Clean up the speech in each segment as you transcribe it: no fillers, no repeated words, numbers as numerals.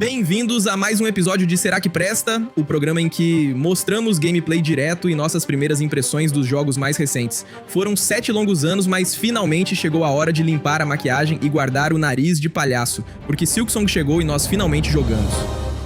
Bem-vindos a mais um episódio de Será que Presta? O programa em que mostramos gameplay direto e nossas primeiras impressões dos jogos mais recentes. Foram 7 longos anos, mas finalmente chegou a hora de limpar a maquiagem e guardar o nariz de palhaço, porque Silksong chegou e nós finalmente jogamos.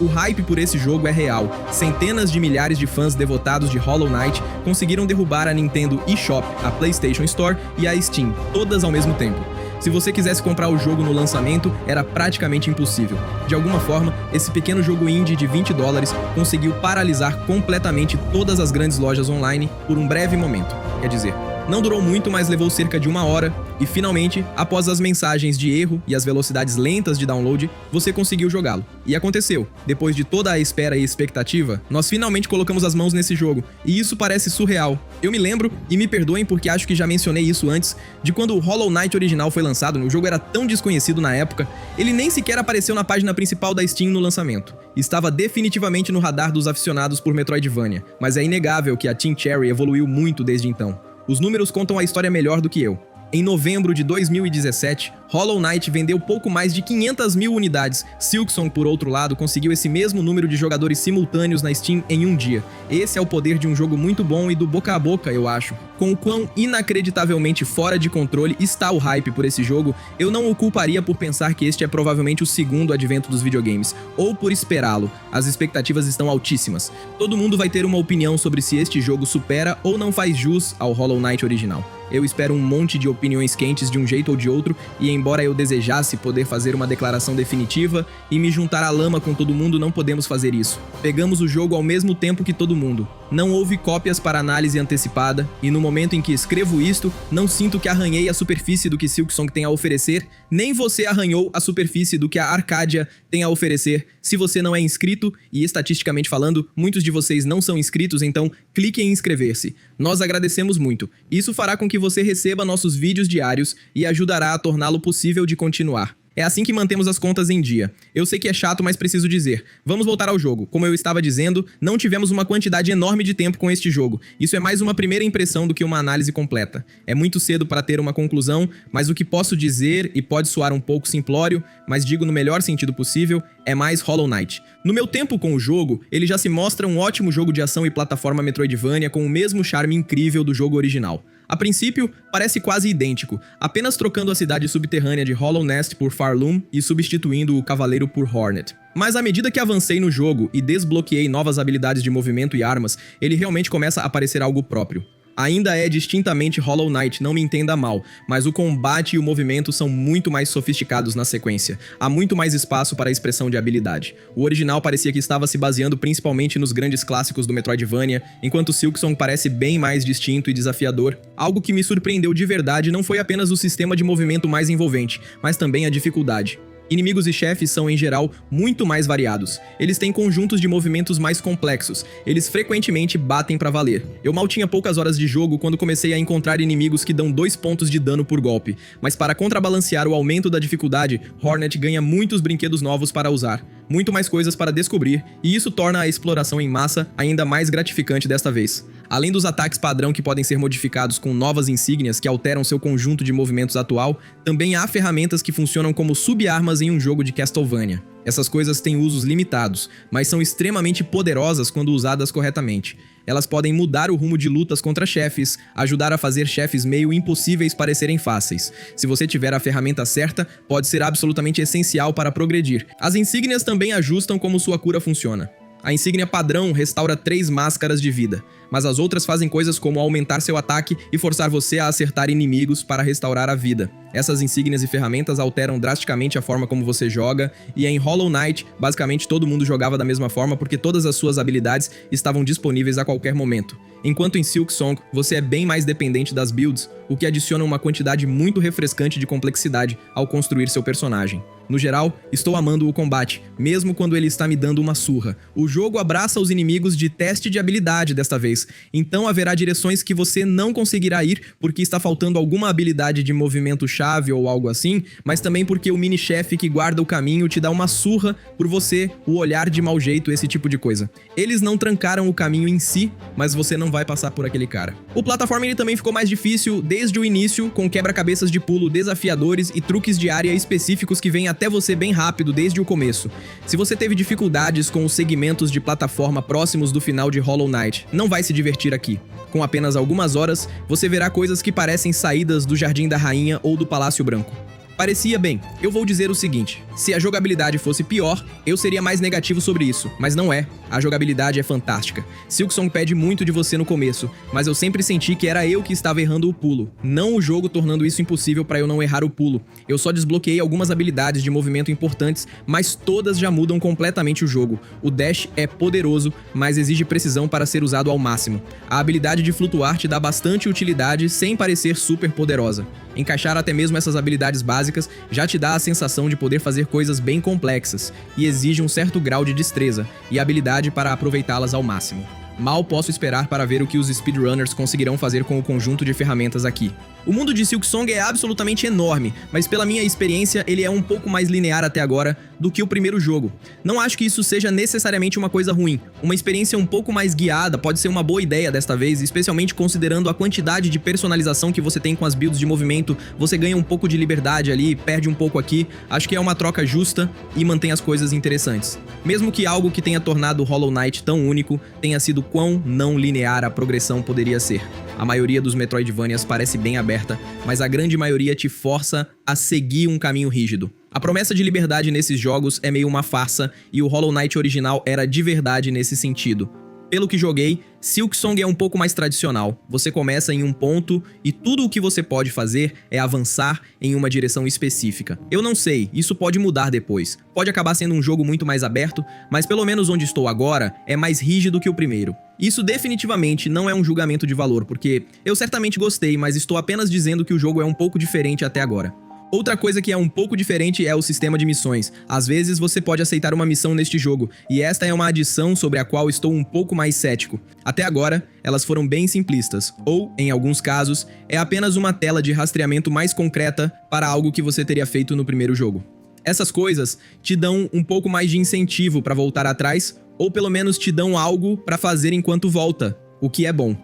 O hype por esse jogo é real. Centenas de milhares de fãs devotados de Hollow Knight conseguiram derrubar a Nintendo eShop, a PlayStation Store e a Steam, todas ao mesmo tempo. Se você quisesse comprar o jogo no lançamento, era praticamente impossível. De alguma forma, esse pequeno jogo indie de $20 conseguiu paralisar completamente todas as grandes lojas online por um breve momento. Quer dizer, não durou muito, mas levou cerca de 1 hora e, finalmente, após as mensagens de erro e as velocidades lentas de download, você conseguiu jogá-lo. E aconteceu. Depois de toda a espera e expectativa, nós finalmente colocamos as mãos nesse jogo, e isso parece surreal. Eu me lembro, e me perdoem porque acho que já mencionei isso antes, de quando o Hollow Knight original foi lançado, o jogo era tão desconhecido na época, ele nem sequer apareceu na página principal da Steam no lançamento. Estava definitivamente no radar dos aficionados por Metroidvania, mas é inegável que a Team Cherry evoluiu muito desde então. Os números contam a história melhor do que eu. Em novembro de 2017, Hollow Knight vendeu pouco mais de 500 mil unidades. Silksong, por outro lado, conseguiu esse mesmo número de jogadores simultâneos na Steam em um dia. Esse é o poder de um jogo muito bom e do boca a boca, eu acho. Com o quão inacreditavelmente fora de controle está o hype por esse jogo, eu não o culparia por pensar que este é provavelmente o segundo advento dos videogames, ou por esperá-lo. As expectativas estão altíssimas. Todo mundo vai ter uma opinião sobre se este jogo supera ou não faz jus ao Hollow Knight original. Eu espero um monte de opiniões quentes de um jeito ou de outro, e embora eu desejasse poder fazer uma declaração definitiva e me juntar à lama com todo mundo, não podemos fazer isso. Pegamos o jogo ao mesmo tempo que todo mundo. Não houve cópias para análise antecipada, e no momento em que escrevo isto, não sinto que arranhei a superfície do que Silksong tem a oferecer, nem você arranhou a superfície do que a Arcadia tem a oferecer. Se você não é inscrito, e estatisticamente falando, muitos de vocês não são inscritos, então clique em inscrever-se. Nós agradecemos muito. Isso fará com que você receba nossos vídeos diários e ajudará a torná-lo possível de continuar. É assim que mantemos as contas em dia. Eu sei que é chato, mas preciso dizer. Vamos voltar ao jogo. Como eu estava dizendo, não tivemos uma quantidade enorme de tempo com este jogo. Isso é mais uma primeira impressão do que uma análise completa. É muito cedo para ter uma conclusão, mas o que posso dizer, e pode soar um pouco simplório, mas digo no melhor sentido possível, é mais Hollow Knight. No meu tempo com o jogo, ele já se mostra um ótimo jogo de ação e plataforma Metroidvania com o mesmo charme incrível do jogo original. A princípio, parece quase idêntico, apenas trocando a cidade subterrânea de Hollow Nest por Farloom e substituindo o Cavaleiro por Hornet. Mas à medida que avancei no jogo e desbloqueei novas habilidades de movimento e armas, ele realmente começa a parecer algo próprio. Ainda é distintamente Hollow Knight, não me entenda mal, mas o combate e o movimento são muito mais sofisticados na sequência. Há muito mais espaço para a expressão de habilidade. O original parecia que estava se baseando principalmente nos grandes clássicos do Metroidvania, enquanto Silksong parece bem mais distinto e desafiador. Algo que me surpreendeu de verdade não foi apenas o sistema de movimento mais envolvente, mas também a dificuldade. Inimigos e chefes são, em geral, muito mais variados. Eles têm conjuntos de movimentos mais complexos. Eles frequentemente batem pra valer. Eu mal tinha poucas horas de jogo quando comecei a encontrar inimigos que dão 2 pontos de dano por golpe. Mas para contrabalancear o aumento da dificuldade, Hornet ganha muitos brinquedos novos para usar. Muito mais coisas para descobrir, e isso torna a exploração em massa ainda mais gratificante desta vez. Além dos ataques padrão que podem ser modificados com novas insígnias que alteram seu conjunto de movimentos atual, também há ferramentas que funcionam como sub-armas em um jogo de Castlevania. Essas coisas têm usos limitados, mas são extremamente poderosas quando usadas corretamente. Elas podem mudar o rumo de lutas contra chefes, ajudar a fazer chefes meio impossíveis parecerem fáceis. Se você tiver a ferramenta certa, pode ser absolutamente essencial para progredir. As insígnias também ajustam como sua cura funciona. A insígnia padrão restaura 3 máscaras de vida, mas as outras fazem coisas como aumentar seu ataque e forçar você a acertar inimigos para restaurar a vida. Essas insígnias e ferramentas alteram drasticamente a forma como você joga, e em Hollow Knight, basicamente todo mundo jogava da mesma forma porque todas as suas habilidades estavam disponíveis a qualquer momento. Enquanto em Silksong, você é bem mais dependente das builds, o que adiciona uma quantidade muito refrescante de complexidade ao construir seu personagem. No geral, estou amando o combate, mesmo quando ele está me dando uma surra. O jogo abraça os inimigos de teste de habilidade desta vez, então haverá direções que você não conseguirá ir porque está faltando alguma habilidade de movimento-chave chave ou algo assim, mas também porque o mini-chefe que guarda o caminho te dá uma surra por você o olhar de mau jeito, esse tipo de coisa. Eles não trancaram o caminho em si, mas você não vai passar por aquele cara. O platforming também ficou mais difícil desde o início, com quebra-cabeças de pulo desafiadores e truques de área específicos que vêm até você bem rápido desde o começo. Se você teve dificuldades com os segmentos de plataforma próximos do final de Hollow Knight, não vai se divertir aqui. Com apenas algumas horas, você verá coisas que parecem saídas do Jardim da Rainha ou do Palácio Branco. Parecia bem, eu vou dizer o seguinte, se a jogabilidade fosse pior, eu seria mais negativo sobre isso, mas não é, a jogabilidade é fantástica. Silksong pede muito de você no começo, mas eu sempre senti que era eu que estava errando o pulo, não o jogo tornando isso impossível para eu não errar o pulo. Eu só desbloqueei algumas habilidades de movimento importantes, mas todas já mudam completamente o jogo. O dash é poderoso, mas exige precisão para ser usado ao máximo. A habilidade de flutuar te dá bastante utilidade sem parecer super poderosa. Encaixar até mesmo essas habilidades básicas já te dá a sensação de poder fazer coisas bem complexas e exige um certo grau de destreza e habilidade para aproveitá-las ao máximo. Mal posso esperar para ver o que os speedrunners conseguirão fazer com o conjunto de ferramentas aqui. O mundo de Silksong é absolutamente enorme, mas pela minha experiência ele é um pouco mais linear até agora do que o primeiro jogo. Não acho que isso seja necessariamente uma coisa ruim. Uma experiência um pouco mais guiada pode ser uma boa ideia desta vez, especialmente considerando a quantidade de personalização que você tem com as builds de movimento. Você ganha um pouco de liberdade ali, perde um pouco aqui. Acho que é uma troca justa e mantém as coisas interessantes. Mesmo que algo que tenha tornado Hollow Knight tão único tenha sido quão não linear a progressão poderia ser. A maioria dos Metroidvanias parece bem aberta, mas a grande maioria te força a seguir um caminho rígido. A promessa de liberdade nesses jogos é meio uma farsa, e o Hollow Knight original era de verdade nesse sentido. Pelo que joguei, Silksong é um pouco mais tradicional. Você começa em um ponto e tudo o que você pode fazer é avançar em uma direção específica. Eu não sei, isso pode mudar depois. Pode acabar sendo um jogo muito mais aberto, mas pelo menos onde estou agora é mais rígido que o primeiro. Isso definitivamente não é um julgamento de valor, porque eu certamente gostei, mas estou apenas dizendo que o jogo é um pouco diferente até agora. Outra coisa que é um pouco diferente é o sistema de missões. Às vezes você pode aceitar uma missão neste jogo, e esta é uma adição sobre a qual estou um pouco mais cético. Até agora, elas foram bem simplistas, ou, em alguns casos, é apenas uma tela de rastreamento mais concreta para algo que você teria feito no primeiro jogo. Essas coisas te dão um pouco mais de incentivo para voltar atrás, ou pelo menos te dão algo para fazer enquanto volta, o que é bom.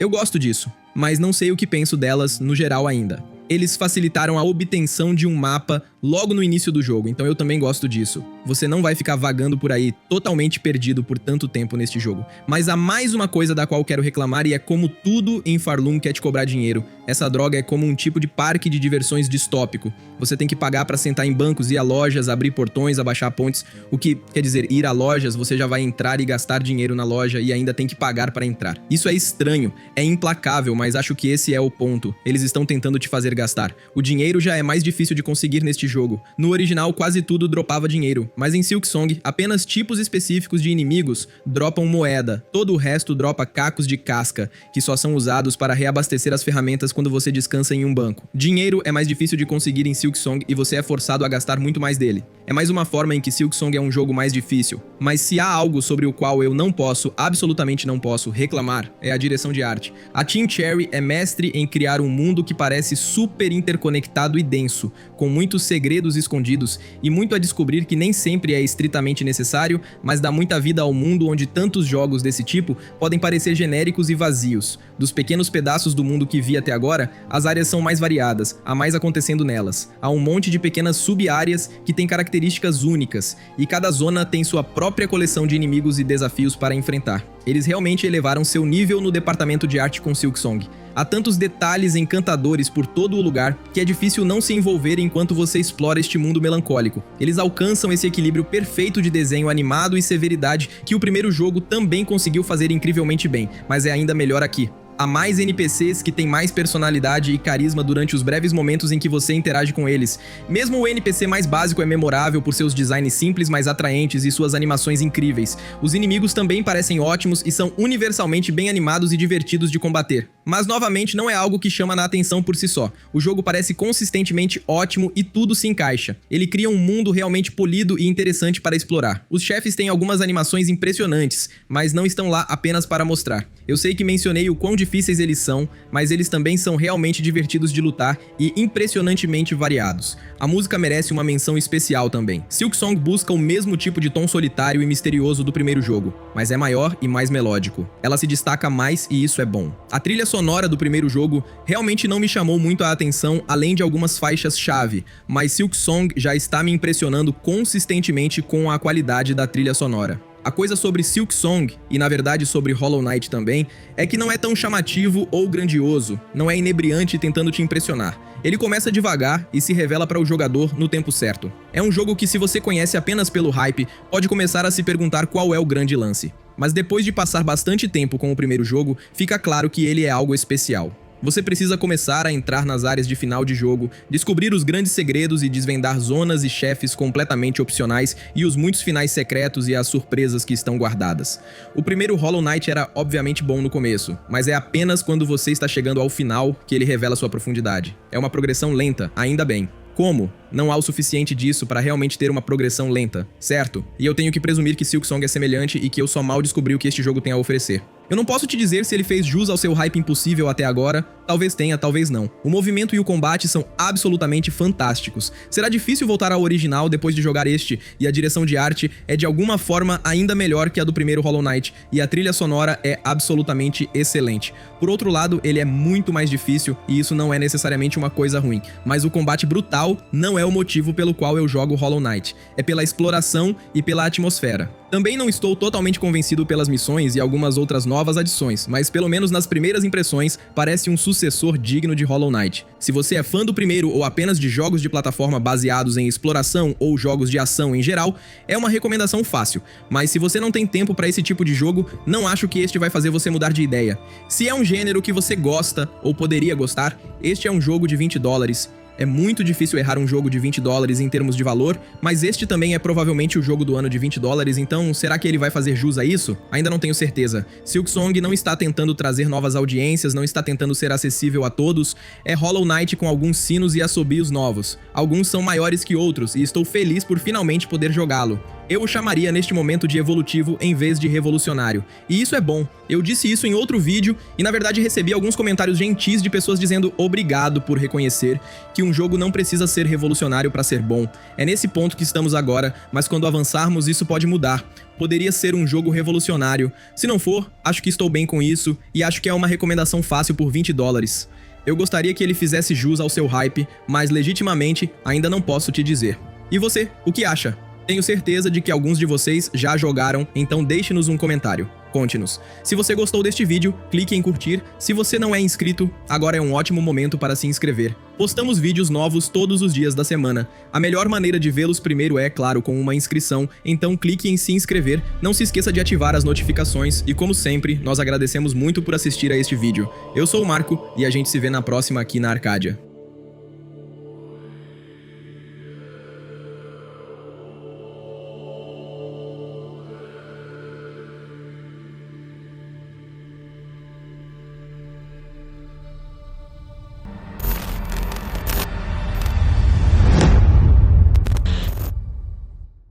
Eu gosto disso, mas não sei o que penso delas no geral ainda. Eles facilitaram a obtenção de um mapa logo no início do jogo, então eu também gosto disso. Você não vai ficar vagando por aí totalmente perdido por tanto tempo neste jogo. Mas há mais uma coisa da qual quero reclamar, e é como tudo em Farloom quer te cobrar dinheiro. Essa droga é como um tipo de parque de diversões distópico. Você tem que pagar pra sentar em bancos, ir a lojas, abrir portões, abaixar pontes. O que quer dizer, ir a lojas, você já vai entrar e gastar dinheiro na loja e ainda tem que pagar pra entrar. Isso é estranho, é implacável, mas acho que esse é o ponto. Eles estão tentando te fazer gastar. O dinheiro já é mais difícil de conseguir neste jogo. No original, quase tudo dropava dinheiro, mas em Silksong, apenas tipos específicos de inimigos dropam moeda. Todo o resto dropa cacos de casca, que só são usados para reabastecer as ferramentas quando você descansa em um banco. Dinheiro é mais difícil de conseguir em Silksong e você é forçado a gastar muito mais dele. É mais uma forma em que Silksong é um jogo mais difícil. Mas se há algo sobre o qual eu não posso, absolutamente não posso, reclamar, é a direção de arte. A Team Cherry é mestre em criar um mundo que parece super interconectado e denso, com muitos segredos escondidos e muito a descobrir que nem sempre é estritamente necessário, mas dá muita vida ao mundo onde tantos jogos desse tipo podem parecer genéricos e vazios. Dos pequenos pedaços do mundo que vi até agora, as áreas são mais variadas, há mais acontecendo nelas. Há um monte de pequenas sub-áreas que têm características únicas, e cada zona tem sua própria coleção de inimigos e desafios para enfrentar. Eles realmente elevaram seu nível no departamento de arte com Silksong. Há tantos detalhes encantadores por todo o lugar que é difícil não se envolver enquanto você explora este mundo melancólico. Eles alcançam esse equilíbrio perfeito de desenho animado e severidade que o primeiro jogo também conseguiu fazer incrivelmente bem, mas é ainda melhor aqui. Há mais NPCs que têm mais personalidade e carisma durante os breves momentos em que você interage com eles. Mesmo o NPC mais básico é memorável por seus designs simples, mas atraentes e suas animações incríveis. Os inimigos também parecem ótimos e são universalmente bem animados e divertidos de combater. Mas novamente não é algo que chama na atenção por si só. O jogo parece consistentemente ótimo e tudo se encaixa. Ele cria um mundo realmente polido e interessante para explorar. Os chefes têm algumas animações impressionantes, mas não estão lá apenas para mostrar. Eu sei que mencionei o quão difíceis eles são, mas eles também são realmente divertidos de lutar e impressionantemente variados. A música merece uma menção especial também. Silksong busca o mesmo tipo de tom solitário e misterioso do primeiro jogo, mas é maior e mais melódico. Ela se destaca mais e isso é bom. A trilha sonora do primeiro jogo realmente não me chamou muito a atenção, além de algumas faixas-chave, mas Silksong já está me impressionando consistentemente com a qualidade da trilha sonora. A coisa sobre Silksong, e na verdade sobre Hollow Knight também, é que não é tão chamativo ou grandioso, não é inebriante tentando te impressionar. Ele começa devagar e se revela para o jogador no tempo certo. É um jogo que, se você conhece apenas pelo hype, pode começar a se perguntar qual é o grande lance. Mas depois de passar bastante tempo com o primeiro jogo, fica claro que ele é algo especial. Você precisa começar a entrar nas áreas de final de jogo, descobrir os grandes segredos e desvendar zonas e chefes completamente opcionais e os muitos finais secretos e as surpresas que estão guardadas. O primeiro Hollow Knight era obviamente bom no começo, mas é apenas quando você está chegando ao final que ele revela sua profundidade. É uma progressão lenta, ainda bem. Como? Não há o suficiente disso para realmente ter uma progressão lenta, certo? E eu tenho que presumir que Silksong é semelhante e que eu só mal descobri o que este jogo tem a oferecer. Eu não posso te dizer se ele fez jus ao seu hype impossível até agora, talvez tenha, talvez não. O movimento e o combate são absolutamente fantásticos. Será difícil voltar ao original depois de jogar este, e a direção de arte é de alguma forma ainda melhor que a do primeiro Hollow Knight, e a trilha sonora é absolutamente excelente. Por outro lado, ele é muito mais difícil, e isso não é necessariamente uma coisa ruim, mas o combate brutal não é o motivo pelo qual eu jogo Hollow Knight, é pela exploração e pela atmosfera. Também não estou totalmente convencido pelas missões e algumas outras novas adições, mas pelo menos nas primeiras impressões, parece um sucessor digno de Hollow Knight. Se você é fã do primeiro ou apenas de jogos de plataforma baseados em exploração ou jogos de ação em geral, é uma recomendação fácil, mas se você não tem tempo para esse tipo de jogo, não acho que este vai fazer você mudar de ideia. Se é um gênero que você gosta ou poderia gostar, este é um jogo de $20. É muito difícil errar um jogo de $20 em termos de valor, mas este também é provavelmente o jogo do ano de $20, então será que ele vai fazer jus a isso? Ainda não tenho certeza. Silksong não está tentando trazer novas audiências, não está tentando ser acessível a todos, é Hollow Knight com alguns sinos e assobios novos. Alguns são maiores que outros e estou feliz por finalmente poder jogá-lo. Eu o chamaria neste momento de evolutivo em vez de revolucionário. E isso é bom. Eu disse isso em outro vídeo e na verdade recebi alguns comentários gentis de pessoas dizendo obrigado por reconhecer que um jogo não precisa ser revolucionário para ser bom. É nesse ponto que estamos agora, mas quando avançarmos isso pode mudar. Poderia ser um jogo revolucionário. Se não for, acho que estou bem com isso e acho que é uma recomendação fácil por $20. Eu gostaria que ele fizesse jus ao seu hype, mas legitimamente ainda não posso te dizer. E você, o que acha? Tenho certeza de que alguns de vocês já jogaram, então deixe-nos um comentário. Conte-nos. Se você gostou deste vídeo, clique em curtir. Se você não é inscrito, agora é um ótimo momento para se inscrever. Postamos vídeos novos todos os dias da semana. A melhor maneira de vê-los primeiro é, claro, com uma inscrição, então clique em se inscrever, não se esqueça de ativar as notificações e, como sempre, nós agradecemos muito por assistir a este vídeo. Eu sou o Marco e a gente se vê na próxima aqui na Arcadia.